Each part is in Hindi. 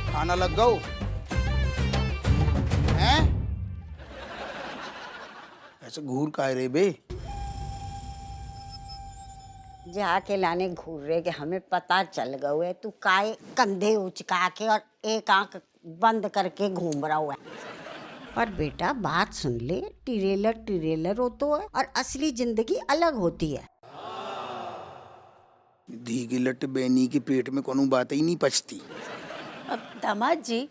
खाना लग गओ हैं? ऐसे घूर का रे बे? जाके लाने घूर रहे कि हमें पता चल गया है तू काय कंधे उचका के और एक आंख बंद करके घूम रहा हुआ है। पर बेटा बात सुन ले, टिरेलर टिरेलर हो तो है और असली जिंदगी अलग होती है। धी की लट बेनी के पेट में कोनो बात ही नहीं पचती। अब दामाद जी,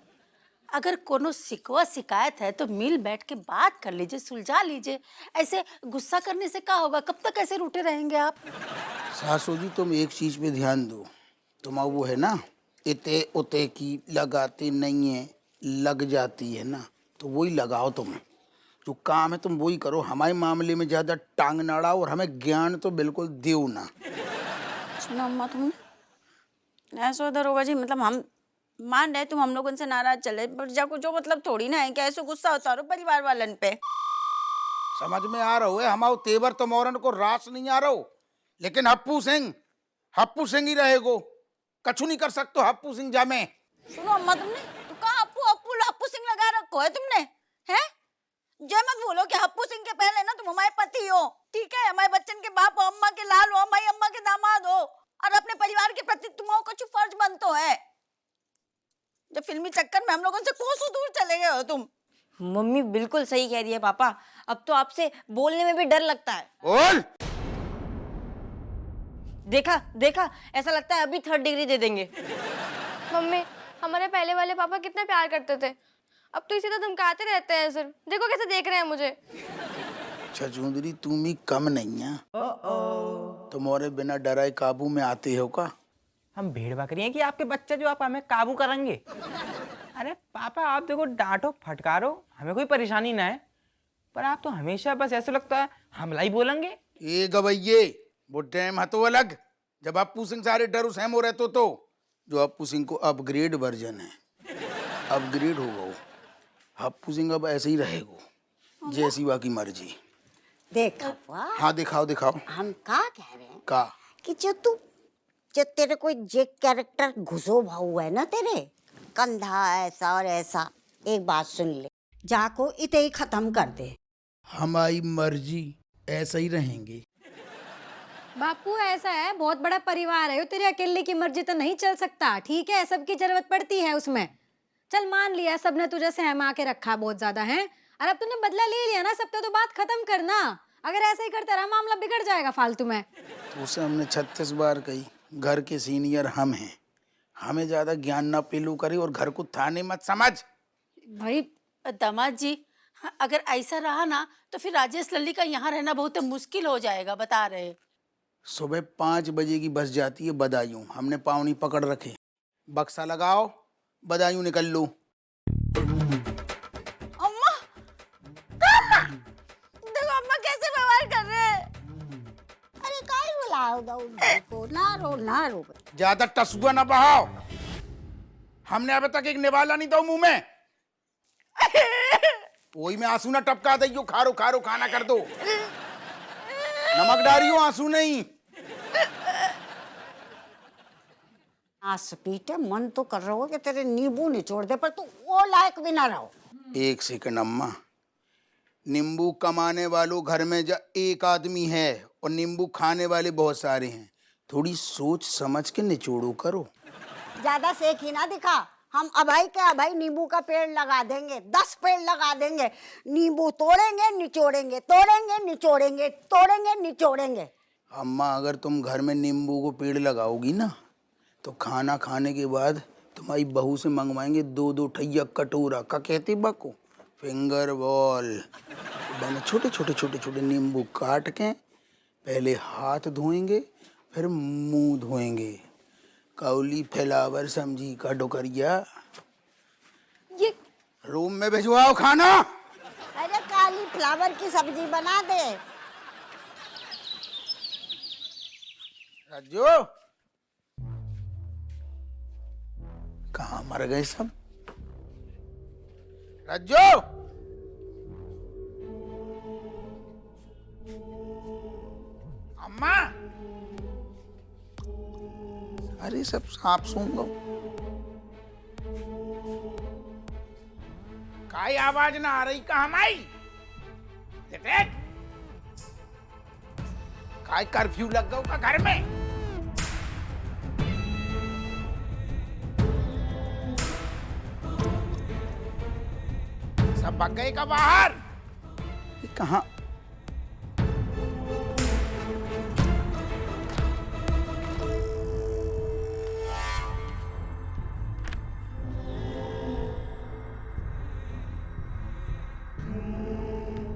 अगर कोनो शिकवा शिकायत है तो मिल बैठ के बात कर लीजिए, सुलझा लीजिए। ऐसे गुस्सा करने से क्या होगा? कब तक ऐसे रूठे रहेंगे आप? सासू जी तुम एक चीज पे ध्यान दो, तुम वो है ना इते उते की लगाते नहीं है, लग जाती है ना, तो वही लगाओ। तुम जो काम है तुम वही करो, हमारे मामले में ज्यादा टांग ना अड़ाओ और हमें ज्ञान तो बिल्कुल दो ना। सुनो अम्मा, तुमने ऐसा उधर होगा जी, मतलब हम मान रहे तुम हम लोग उनसे नाराज चले, पर जाको जो मतलब थोड़ी ना है कि ऐसे गुस्सा उतारो परिवार वालन पे। समझ में आ रहा है हमारे तेवर तो मोरन को रास नहीं आ रहा हो, लेकिन हप्पू सिंह ही रहेगो, कछु नहीं कर सकते हप्पू सिंह जामे। सुनो अम्मा, तुमने तो कहा हप्पू सिंह लगा रखो है तुमने, हैं? जय मत बोलो कि हप्पू सिंह के पहले ना तुम हमारे पति हो, ठीक है? हमारे बच्चन के बाप हो, अम्मा के लाल हो, हमारी अम्मा के दामाद हो, और अपने परिवार के प्रति तुम्हारा कुछ फर्ज बनतो है। जब फिल्मी चक्कर में हम लोगों से कोसों दूर चले गए हो तुम। मम्मी बिल्कुल सही कह रही है पापा, अब तो आपसे बोलने में भी डर लगता है। बोल। देखा देखा, ऐसा लगता है अभी 3rd डिग्री दे देंगे। मम्मी, हमारे पहले वाले पापा कितना प्यार करते थे, अब तो इसी तरह धमकाते रहते हैं सिर्फ। देखो कैसे देख रहे हैं मुझे। छछूंदरी तुम ही कम नहीं है, तुम्हारे बिना डराए काबू में आते हो का? हम भेड़ बकरी हैं कि आपके बच्चे जो आप हमें काबू करेंगे? अरे पापा आप देखो, डांटो फटकारो हमें कोई परेशानी ना है, पर आप तो हमेशा बस ऐसा लगता है हमला ही बोलेंगे। ये गवैये वो टाइम हतो अलग जब अप्पू सिंह सारे डर सहम हो रहते तो जो अप्पू सिंह को अपग्रेड वर्जन है, अपग्रेड हो गो। अप्पू सिंह अब ऐसे ही रहेगो जैसी बाकी मर्जी। देखा हुआ? हाँ दिखाओ। हम का कह रहे हैं का कि जो तेरे कोई जे कैरेक्टर घुसो भाऊ है ना, तेरे कंधा ऐसा और ऐसा, एक बात सुन ले, जाको इते ही खत्म कर दे। हमारी मर्जी, ऐसा ही रहेंगे। बापू ऐसा है, बहुत बड़ा परिवार है, तेरे अकेले की मर्जी तो नहीं चल सकता, ठीक है? सबकी जरूरत पड़ती है उसमें। चल मान लिया सबने तुझे सहमा के रखा बहुत ज्यादा है, और अब तूने बदला ले लिया ना, सब तो बात खत्म करना। अगर ऐसा ही करता रहा मामला बिगड़ जाएगा फालतू में। तो उसे हमने 36 बार कही, घर के सीनियर हम हैं, हमें ज्यादा ज्ञान ना पेलू करे और घर को थाने मत समझ। भाई दामाद जी, अगर ऐसा रहा ना तो फिर राजेश लल्ली का यहाँ रहना बहुत मुश्किल हो जाएगा, बता रहे। सुबह 5 बजे की बस जाती है बदायूं, हमने पावनी पकड़ रखे, बक्सा लगाओ बदायूं निकल लो। अम्मा, देखो अम्मा कैसे व्यवहार कर रहे हैं। अरे काय बुलाओ को, ना रो ज्यादा टसुआ ना बहाओ, हमने अभी तक एक निवाला नहीं दो मुंह में। वही में आंसू ना टपका दो, खारो खाना कर दो, नमक डारियो आंसू नहीं। पीटे मन तो कर रहा हो कि तेरे नींबू निचोड़ दे, पर तू वो लायक भी ना रहो। एक सेकंड अम्मा, नींबू कमाने वालों घर में एक आदमी है और नींबू खाने वाले बहुत सारे हैं, थोड़ी सोच समझ के निचोड़ो करो। ज्यादा सेक ही ना दिखा, हम अभाई नींबू का पेड़ लगा देंगे, 10 पेड़ लगा देंगे, नींबू तोड़ेंगे निचोड़ेंगे, तोड़ेंगे निचोड़ेंगे, तोड़ेंगे निचोड़ेंगे। अम्मा अगर तुम घर में नींबू को पेड़ लगाओगी ना, तो खाना खाने के बाद तुम्हारी बहू से मंगवाएंगे 2-2 ठैया कटोरा का, कहते बको फिंगर बॉल। मैंने छोटे नींबू काट के पहले हाथ धोएंगे, फिर मुंह धोएंगे, कौली फ्लावर समझी का डोकरिया। ये रूम में भिजवाओ खाना। अरे काली फ्लावर की सब्जी बना दे। राजू कहाँ मर गए सब? राजू अम्मा अरे सब सांप सूंघो। काय आवाज ना आ रही, कहाँ आई? काय कर्फ्यू लग गया का घर में? सब भाग गए का बाहर? ये कहाँ?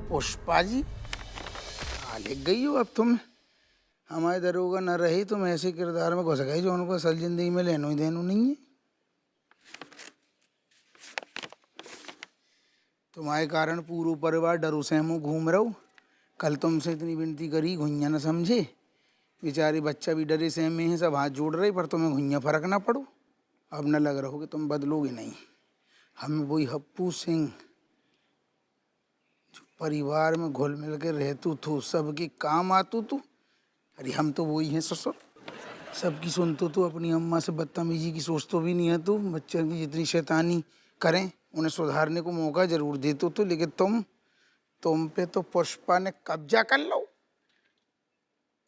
पुष्पा जी लिख गई हो अब तुम। हमारे दरोगा न रही तुम ऐसे किरदार में घुस गई जो उनको असल जिंदगी में लेनो ही देनो नहीं है। तुम्हारे कारण पूरा परिवार डरो सहमो घूम रहा हो। कल तुमसे इतनी विनती करी, घुइया न समझे। बेचारी बच्चा भी डरे सहमे हैं, सब हाथ जोड़ रहे, पर तुम्हें घुइया फर्क ना पड़ो। अब न लग रहा हो कि तुम बदलोगे नहीं। हमें वही हप्पू सिंह जो परिवार में घुल मिल के रहतू थू, सबके काम आतू तू। अरे हम तो वही हैं ससुर, सबकी सुनतो तो अपनी अम्मा से बदतमीजी की सोच तो भी नहीं है तू। बच्चों की जितनी शैतानी करें उन्हें सुधारने को मौका जरूर देते तो, लेकिन तुम पे तो पुष्पा ने कब्जा कर लो।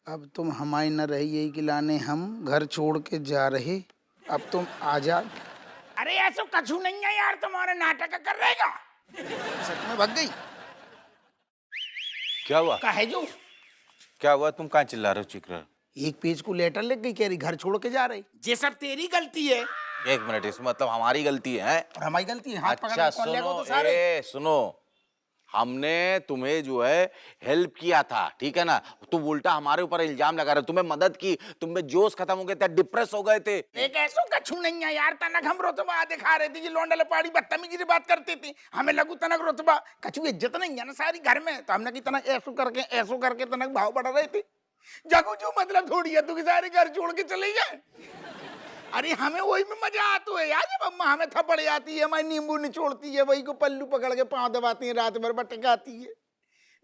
अब तुम हमारी न रही, यही खिलाने हम घर छोड़ के जा रहे। अब तुम आजाद। अरे ऐसा कछु नहीं है यार, तुम्हारा नाटक कर रहेगा। सच में भाग गई? क्या हुआ? काहे जो क्या हुआ? तुम कहाँ चिल्ला रहे हो, चीख रहे हो? एक पेज को लेटर लिख गई, कह रही घर छोड़ के जा रही। ये सब तेरी गलती है। एक मिनट, इसमें मतलब हमारी गलती है? और हमारी गलती है? हाथ पकड़ अच्छा के कौन लेगा सुनो, तो सारे। सुनो, हमने तुम्हें जो है हेल्प किया था, ठीक है ना? तुम उल्टा हमारे ऊपर इल्जाम लगा रहे हो। तुम्हें मदद की, तुम में जोश खत्म हो गए थे, डिप्रेस हो गए थे। एक ऐसो कछु नहीं है यार, तनक हम रुतबा दिखा रहे थे। ये लौंडा लपाड़ी बदतमीजी से बात करती थी, हमें लगू तनक रुतबा। कछु इज्जत नहीं है ना सारी घर में, तो हमने की तनक ऐसो करके तनक भाव बढ़ा रहे थे। जगू जो मतलब थोड़ी है तू कि सारे घर छोड़ के चले जाए। अरे हमें वही में मजा आता है यार, जब अम्मा हमें थप्पड़ आती है, हमारी नींबू निचोड़ती है, वही को पल्लू पकड़ के पाँव दबाती है, रात भर बटकाती है,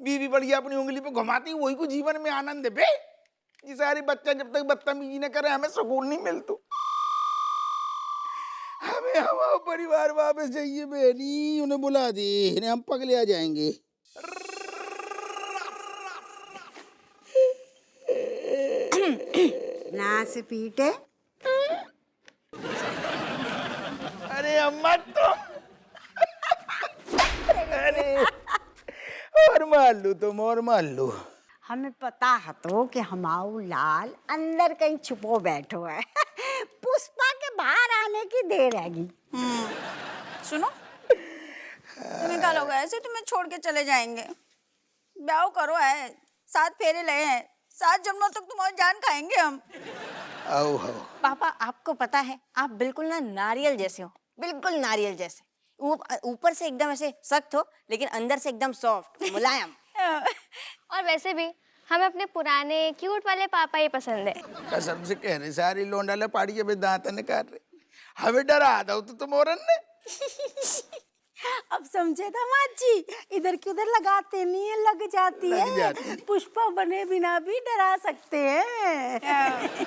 बीवी बढ़िया अपनी उंगली पे घुमाती है, वही को जीवन में आनंद है बे। ये सारे बच्चा जब तक बदतमीजी न करे हमें सुकून नहीं मिलता। हमें हमारा परिवार वापस चाहिए बहनी, उन्हें बुला दे, इन्हें हम पगले आ जाएंगे। ना से पीटे। अरे अम्मा तुम अरे और मान लो तुम, और मान लो। हमें पता है तो कि हमाऊ लाल अंदर कहीं छुपो बैठो है। पुष्पा के बाहर आने की देर रहेगी। सुनो, तुम्हें क्या लोग ऐसे तुम्हें छोड़ के चले जाएंगे? ब्याह करो है, 7 फेरे ले हैं, 7 जन्मों तक तुम्हारी जान खाएंगे हम। आओ पापा आपको पता है, आप बिल्कुल ना नारियल जैसे हो, बिल्कुल नारियल जैसे। ऊपर से एकदम ऐसे सख्त हो, लेकिन अंदर से एकदम सॉफ्ट, मुलायम। और वैसे भी हमें अपने पुराने क्यूट वाले पापा ही पसंद है। कसम से कह रहे सारी लौंडा लपाड़ी के दांत निकाल रहे। हमें डरा दो तो तुम औरन ने। अब समझे दामाद जी, इधर की उधर लगाते नहीं है, लग जाती है। जाती। पुष्पा बने बिना भी डरा सकते हैं।